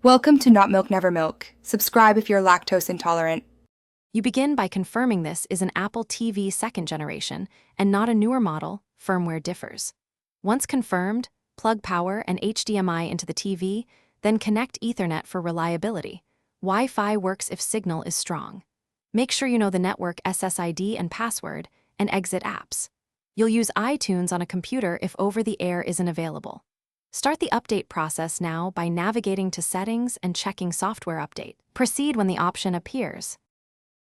Welcome to Not Milk Never Milk. Subscribe if you're lactose intolerant. You begin by confirming this is an Apple TV second generation and not a newer model. Firmware differs. Once confirmed, plug power and HDMI into the TV, then connect Ethernet for reliability. Wi-Fi works if signal is strong. Make sure you know the network SSID and password, and exit apps. You'll use iTunes on a computer if over-the-air isn't available. Start the update process now by navigating to Settings and checking Software Update. Proceed when the option appears.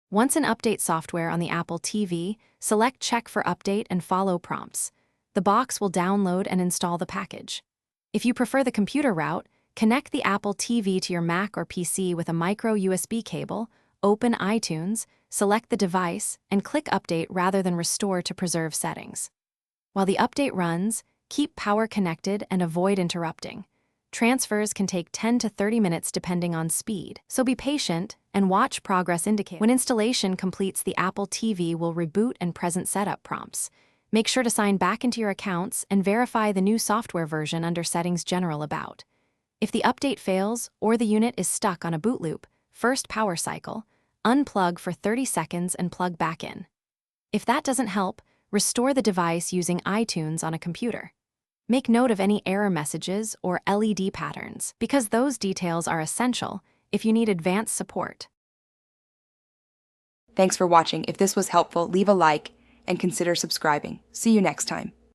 Once in Update software on the Apple TV, select Check for Update and follow prompts. The box will download and install the package. If you prefer the computer route, connect the Apple TV to your Mac or PC with a micro USB cable, open iTunes, select the device, and click Update rather than Restore to preserve settings. While the update runs, keep power connected and avoid interrupting. Transfers can take 10 to 30 minutes depending on speed, so be patient and watch progress indicators. When installation completes, the Apple TV will reboot and present setup prompts. Make sure to sign back into your accounts and verify the new software version under Settings General About. If the update fails or the unit is stuck on a boot loop, first power cycle, unplug for 30 seconds and plug back in. If that doesn't help, restore the device using iTunes on a computer. Make note of any error messages or LED patterns, because those details are essential if you need advanced support. Thanks for watching. If this was helpful, leave a like and consider subscribing. See you next time.